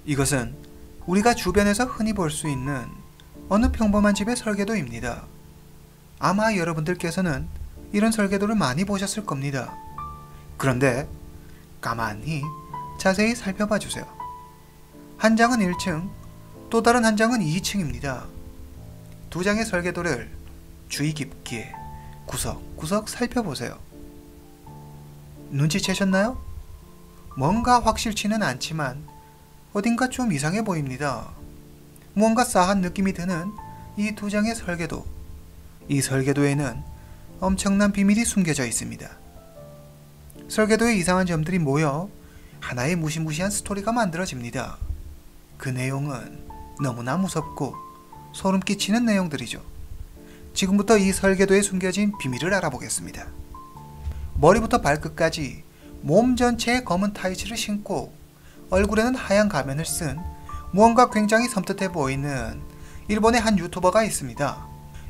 이것은 우리가 주변에서 흔히 볼 수 있는 어느 평범한 집의 설계도입니다. 아마 여러분들께서는 이런 설계도를 많이 보셨을 겁니다. 그런데 가만히 자세히 살펴봐 주세요. 한 장은 1층, 또 다른 한 장은 2층입니다. 두 장의 설계도를 주의 깊게 구석구석 살펴보세요. 눈치채셨나요? 뭔가 확실치는 않지만 어딘가 좀 이상해 보입니다. 무언가 싸한 느낌이 드는 이 두 장의 설계도. 이 설계도에는 엄청난 비밀이 숨겨져 있습니다. 설계도의 이상한 점들이 모여 하나의 무시무시한 스토리가 만들어집니다. 그 내용은 너무나 무섭고 소름 끼치는 내용들이죠. 지금부터 이 설계도에 숨겨진 비밀을 알아보겠습니다. 머리부터 발끝까지 몸 전체에 검은 타이츠를 신고 얼굴에는 하얀 가면을 쓴 무언가 굉장히 섬뜩해 보이는 일본의 한 유튜버가 있습니다.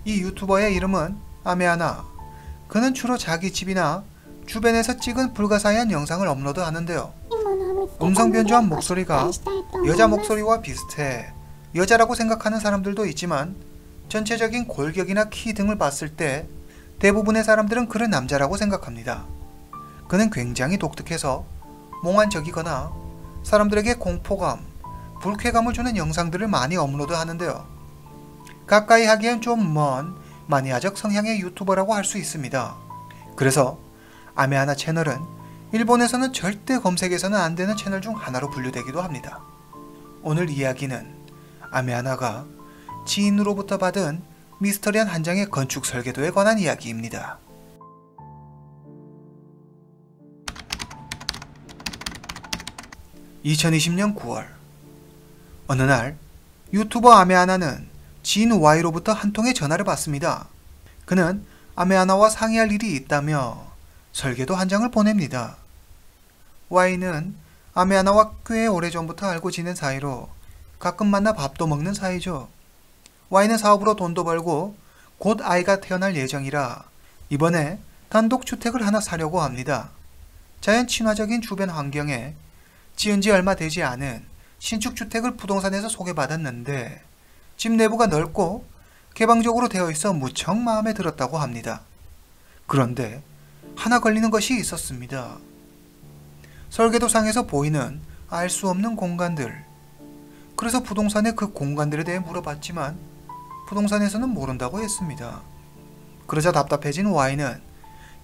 이 유튜버의 이름은 아메하나. 그는 주로 자기 집이나 주변에서 찍은 불가사의한 영상을 업로드 하는데요. 음성 변조한 목소리가 여자 목소리와 비슷해 여자라고 생각하는 사람들도 있지만 전체적인 골격이나 키 등을 봤을 때 대부분의 사람들은 그를 남자라고 생각합니다. 그는 굉장히 독특해서 몽환적이거나 사람들에게 공포감, 불쾌감을 주는 영상들을 많이 업로드 하는데요. 가까이 하기엔 좀 먼 마니아적 성향의 유튜버라고 할 수 있습니다. 그래서 아메하나 채널은 일본에서는 절대 검색해서는 안 되는 채널 중 하나로 분류되기도 합니다. 오늘 이야기는 아메하나가 지인으로부터 받은 미스터리한 한 장의 건축 설계도에 관한 이야기입니다. (2020년 9월) 어느 날 유튜버 아메하나는 지인 Y로부터 한 통의 전화를 받습니다. 그는 아메하나와 상의할 일이 있다며 설계도 한 장을 보냅니다. Y는 아메하나와 꽤 오래전부터 알고 지낸 사이로 가끔 만나 밥도 먹는 사이죠. Y는 사업으로 돈도 벌고 곧 아이가 태어날 예정이라 이번에 단독주택을 하나 사려고 합니다. 자연 친화적인 주변 환경에 지은 지 얼마 되지 않은 신축주택을 부동산에서 소개받았는데 집 내부가 넓고 개방적으로 되어 있어 무척 마음에 들었다고 합니다. 그런데 하나 걸리는 것이 있었습니다. 설계도상에서 보이는 알 수 없는 공간들. 그래서 부동산에 그 공간들에 대해 물어봤지만 부동산에서는 모른다고 했습니다. 그러자 답답해진 Y는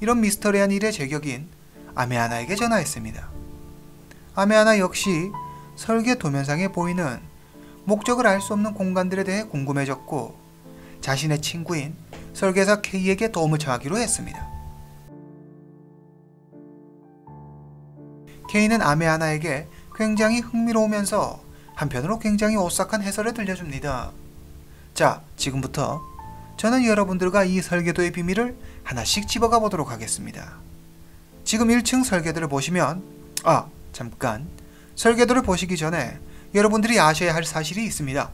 이런 미스터리한 일의 제격인 아메하나에게 전화했습니다. 아메하나 역시 설계 도면상에 보이는 목적을 알 수 없는 공간들에 대해 궁금해졌고 자신의 친구인 설계사 K에게 도움을 청하기로 했습니다. K는 아메하나에게 굉장히 흥미로우면서 한편으로 굉장히 오싹한 해설을 들려줍니다. 자, 지금부터 저는 여러분들과 이 설계도의 비밀을 하나씩 집어가 보도록 하겠습니다. 지금 1층 설계도를 보시면 잠깐 설계도를 보시기 전에 여러분들이 아셔야 할 사실이 있습니다.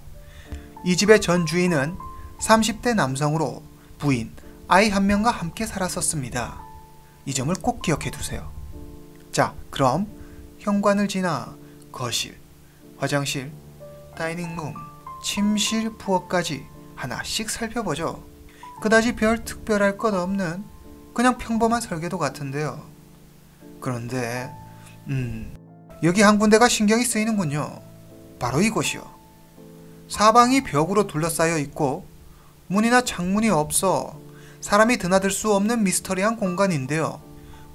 이 집의 전 주인은 30대 남성으로 부인, 아이 한 명과 함께 살았었습니다. 이 점을 꼭 기억해 두세요. 자, 그럼 현관을 지나 거실, 화장실, 다이닝룸, 침실, 부엌까지 하나씩 살펴보죠. 그다지 별 특별할 것 없는 그냥 평범한 설계도 같은데요. 그런데 여기 한 군데가 신경이 쓰이는군요. 바로 이곳이요. 사방이 벽으로 둘러싸여 있고 문이나 창문이 없어 사람이 드나들 수 없는 미스터리한 공간인데요.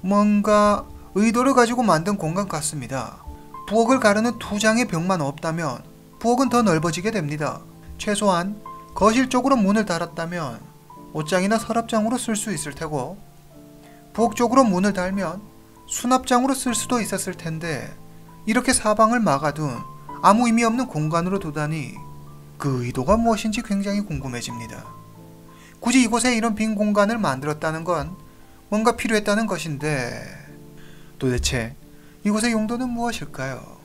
뭔가 의도를 가지고 만든 공간 같습니다. 부엌을 가르는 두 장의 벽만 없다면 부엌은 더 넓어지게 됩니다. 최소한 거실 쪽으로 문을 달았다면 옷장이나 서랍장으로 쓸 수 있을 테고 부엌 쪽으로 문을 달면 수납장으로 쓸 수도 있었을 텐데 이렇게 사방을 막아둔 아무 의미 없는 공간으로 두다니 그 의도가 무엇인지 굉장히 궁금해집니다. 굳이 이곳에 이런 빈 공간을 만들었다는 건 뭔가 필요했다는 것인데 도대체 이곳의 용도는 무엇일까요?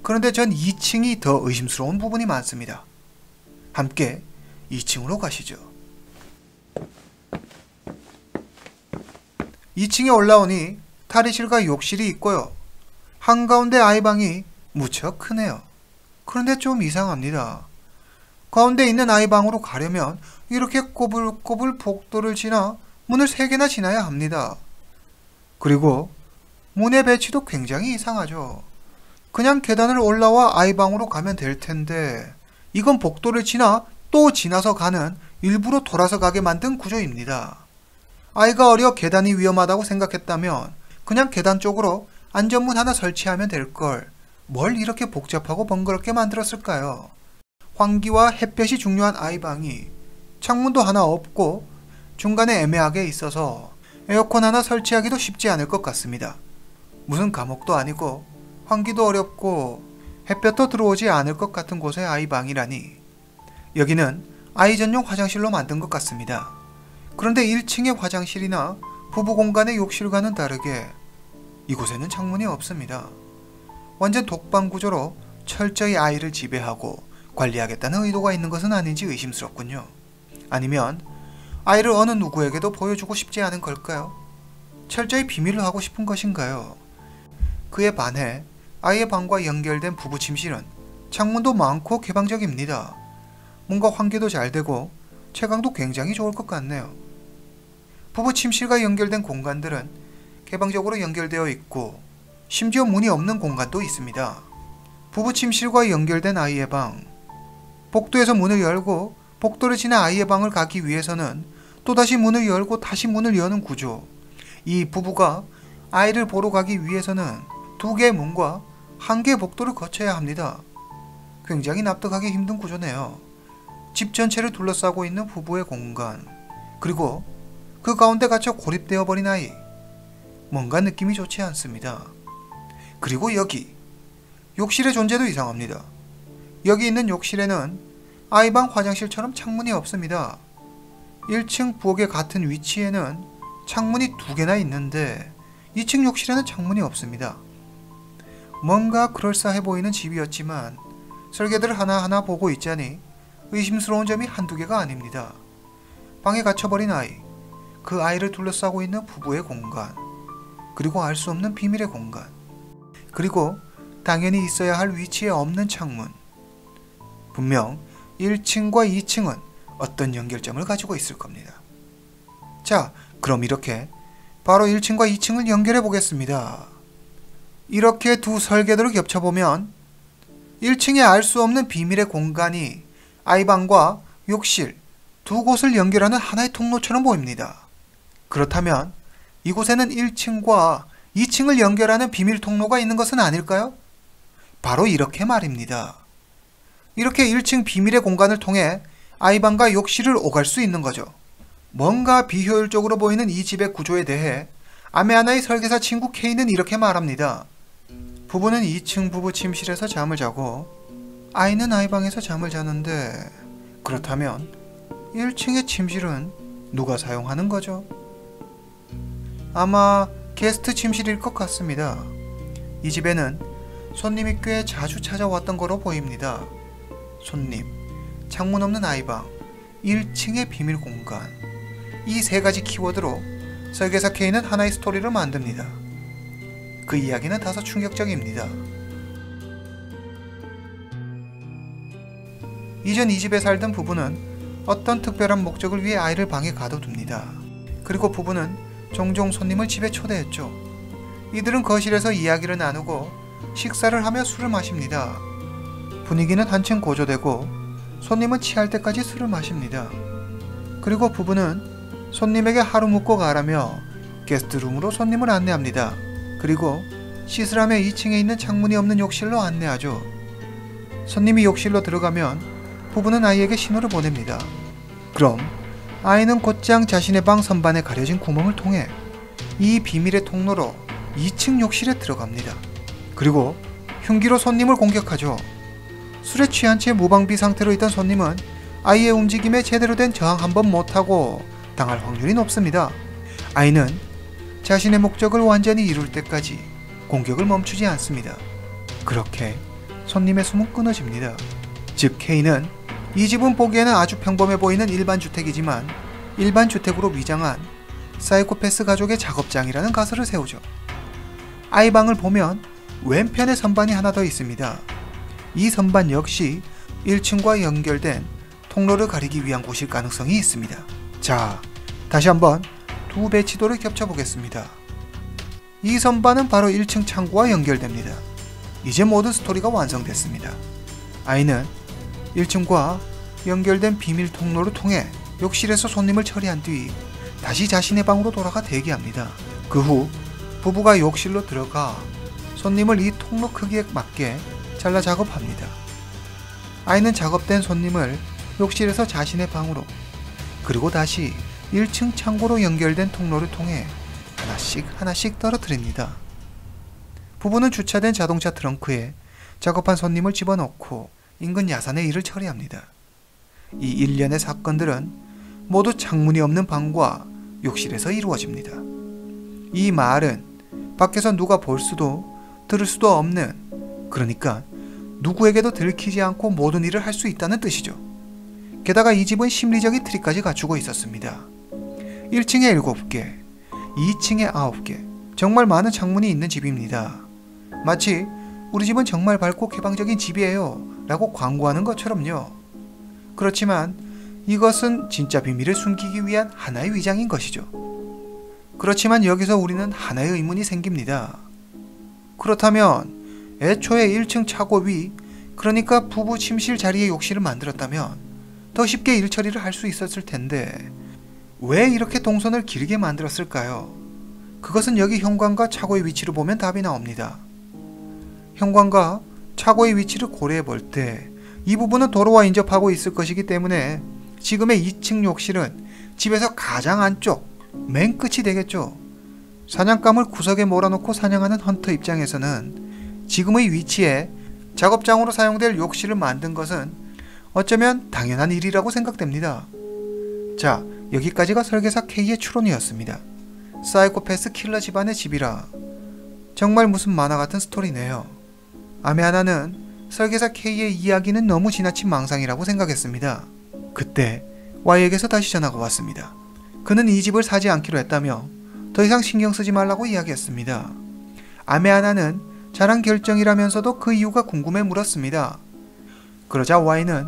그런데 전 2층이 더 의심스러운 부분이 많습니다. 함께 2층으로 가시죠. 2층에 올라오니 탈의실과 욕실이 있고요. 한가운데 아이방이 무척 크네요. 그런데 좀 이상합니다. 가운데 있는 아이 방으로 가려면 이렇게 꼬불꼬불 복도를 지나 문을 3개나 지나야 합니다. 그리고 문의 배치도 굉장히 이상하죠. 그냥 계단을 올라와 아이 방으로 가면 될 텐데 이건 복도를 지나 또 지나서 가는 일부러 돌아서 가게 만든 구조입니다. 아이가 어려 계단이 위험하다고 생각했다면 그냥 계단 쪽으로 안전문 하나 설치하면 될걸 뭘 이렇게 복잡하고 번거롭게 만들었을까요? 환기와 햇볕이 중요한 아이방이 창문도 하나 없고 중간에 애매하게 있어서 에어컨 하나 설치하기도 쉽지 않을 것 같습니다. 무슨 감옥도 아니고 환기도 어렵고 햇볕도 들어오지 않을 것 같은 곳의 아이방이라니 여기는 아이 전용 화장실로 만든 것 같습니다. 그런데 1층의 화장실이나 부부 공간의 욕실과는 다르게 이곳에는 창문이 없습니다. 완전 독방 구조로 철저히 아이를 지배하고 관리하겠다는 의도가 있는 것은 아닌지 의심스럽군요. 아니면 아이를 어느 누구에게도 보여주고 싶지 않은 걸까요? 철저히 비밀로 하고 싶은 것인가요? 그에 반해 아이의 방과 연결된 부부 침실은 창문도 많고 개방적입니다. 뭔가 환기도 잘 되고 채광도 굉장히 좋을 것 같네요. 부부 침실과 연결된 공간들은 개방적으로 연결되어 있고 심지어 문이 없는 공간도 있습니다. 부부 침실과 연결된 아이의 방. 복도에서 문을 열고 복도를 지나 아이의 방을 가기 위해서는 또다시 문을 열고 다시 문을 여는 구조. 이 부부가 아이를 보러 가기 위해서는 2개의 문과 1개의 복도를 거쳐야 합니다. 굉장히 납득하기 힘든 구조네요. 집 전체를 둘러싸고 있는 부부의 공간, 그리고 그 가운데 갇혀 고립되어 버린 아이. 뭔가 느낌이 좋지 않습니다. 그리고 여기 욕실의 존재도 이상합니다. 여기 있는 욕실에는 아이방 화장실처럼 창문이 없습니다. 1층 부엌의 같은 위치에는 창문이 2개나 있는데 2층 욕실에는 창문이 없습니다. 뭔가 그럴싸해 보이는 집이었지만 설계들을 하나하나 보고 있자니 의심스러운 점이 한두 개가 아닙니다. 방에 갇혀버린 아이, 그 아이를 둘러싸고 있는 부부의 공간, 그리고 알 수 없는 비밀의 공간, 그리고 당연히 있어야 할 위치에 없는 창문. 분명 1층과 2층은 어떤 연결점을 가지고 있을 겁니다. 자, 그럼 이렇게 바로 1층과 2층을 연결해 보겠습니다. 이렇게 두 설계도를 겹쳐보면 1층에 알 수 없는 비밀의 공간이 아이방과 욕실 두 곳을 연결하는 하나의 통로처럼 보입니다. 그렇다면 이곳에는 1층과 2층을 연결하는 비밀 통로가 있는 것은 아닐까요? 바로 이렇게 말입니다. 이렇게 1층 비밀의 공간을 통해 아이방과 욕실을 오갈 수 있는 거죠. 뭔가 비효율적으로 보이는 이 집의 구조에 대해 아메아나의 설계사 친구 K는 이렇게 말합니다. 부부는 2층 부부 침실에서 잠을 자고 아이는 아이방에서 잠을 자는데 그렇다면 1층의 침실은 누가 사용하는 거죠? 아마 게스트 침실일 것 같습니다. 이 집에는 손님이 꽤 자주 찾아왔던 거로 보입니다. 손님, 창문 없는 아이방, 1층의 비밀 공간. 이 3가지 키워드로 설계사 K는 하나의 스토리를 만듭니다. 그 이야기는 다소 충격적입니다. 이전 이 집에 살던 부부는 어떤 특별한 목적을 위해 아이를 방에 가둬둡니다. 그리고 부부는 종종 손님을 집에 초대했죠. 이들은 거실에서 이야기를 나누고 식사를 하며 술을 마십니다. 분위기는 한층 고조되고 손님은 취할 때까지 술을 마십니다. 그리고 부부는 손님에게 하루 묵고 가라며 게스트룸으로 손님을 안내합니다. 그리고 씻으라며 2층에 있는 창문이 없는 욕실로 안내하죠. 손님이 욕실로 들어가면 부부는 아이에게 신호를 보냅니다. 그럼 아이는 곧장 자신의 방 선반에 가려진 구멍을 통해 이 비밀의 통로로 2층 욕실에 들어갑니다. 그리고 흉기로 손님을 공격하죠. 술에 취한 채 무방비 상태로 있던 손님은 아이의 움직임에 제대로 된 저항 한번 못하고 당할 확률이 높습니다. 아이는 자신의 목적을 완전히 이룰 때까지 공격을 멈추지 않습니다. 그렇게 손님의 숨은 끊어집니다. 즉 K는 이 집은 보기에는 아주 평범해 보이는 일반 주택이지만 일반 주택으로 위장한 사이코패스 가족의 작업장이라는 가설을 세우죠. 아이방을 보면 왼편에 선반이 하나 더 있습니다. 이 선반 역시 1층과 연결된 통로를 가리기 위한 곳일 가능성이 있습니다. 자, 다시 한번 두 배치도를 겹쳐보겠습니다. 이 선반은 바로 1층 창고와 연결됩니다. 이제 모든 스토리가 완성됐습니다. 아이는 1층과 연결된 비밀 통로를 통해 욕실에서 손님을 처리한 뒤 다시 자신의 방으로 돌아가 대기합니다. 그 후 부부가 욕실로 들어가 손님을 이 통로 크기에 맞게 잘라 작업합니다. 아이는 작업된 손님을 욕실에서 자신의 방으로, 그리고 다시 1층 창고로 연결된 통로를 통해 하나씩 떨어뜨립니다. 부부는 주차된 자동차 트렁크에 작업한 손님을 집어넣고 인근 야산의 일을 처리합니다. 이 일련의 사건들은 모두 창문이 없는 방과 욕실에서 이루어집니다. 이 말은 밖에서 누가 볼 수도 들을 수도 없는, 그러니까 누구에게도 들키지 않고 모든 일을 할 수 있다는 뜻이죠. 게다가 이 집은 심리적인 트릭까지 갖추고 있었습니다. 1층에 7개, 2층에 9개, 정말 많은 창문이 있는 집입니다. 마치 우리 집은 정말 밝고 개방적인 집이에요 라고 광고하는 것처럼요. 그렇지만 이것은 진짜 비밀을 숨기기 위한 하나의 위장인 것이죠. 그렇지만 여기서 우리는 하나의 의문이 생깁니다. 그렇다면 애초에 1층 차고 위, 그러니까 부부 침실 자리에 욕실을 만들었다면 더 쉽게 일 처리를 할 수 있었을 텐데 왜 이렇게 동선을 길게 만들었을까요? 그것은 여기 현관과 차고의 위치를 보면 답이 나옵니다. 현관과 차고의 위치를 고려해 볼 때 이 부분은 도로와 인접하고 있을 것이기 때문에 지금의 2층 욕실은 집에서 가장 안쪽, 맨 끝이 되겠죠. 사냥감을 구석에 몰아놓고 사냥하는 헌터 입장에서는 지금의 위치에 작업장으로 사용될 욕실을 만든 것은 어쩌면 당연한 일이라고 생각됩니다. 자, 여기까지가 설계사 K의 추론이었습니다. 사이코패스 킬러 집안의 집이라 정말 무슨 만화 같은 스토리네요. 아메하나는 설계사 K의 이야기는 너무 지나친 망상이라고 생각했습니다. 그때 Y에게서 다시 전화가 왔습니다. 그는 이 집을 사지 않기로 했다며 더 이상 신경 쓰지 말라고 이야기했습니다. 아메하나는 잘한 결정이라면서도 그 이유가 궁금해 물었습니다. 그러자 Y는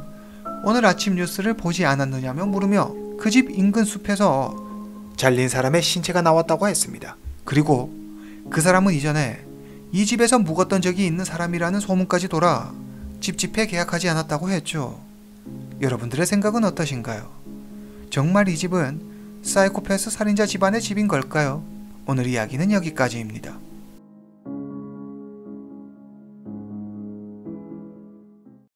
오늘 아침 뉴스를 보지 않았느냐며 물으며 그 집 인근 숲에서 잘린 사람의 신체가 나왔다고 했습니다. 그리고 그 사람은 이전에 이 집에서 묵었던 적이 있는 사람이라는 소문까지 돌아 집집회 계약하지 않았다고 했죠. 여러분들의 생각은 어떠신가요? 정말 이 집은 사이코패스 살인자 집안의 집인 걸까요? 오늘 이야기는 여기까지입니다.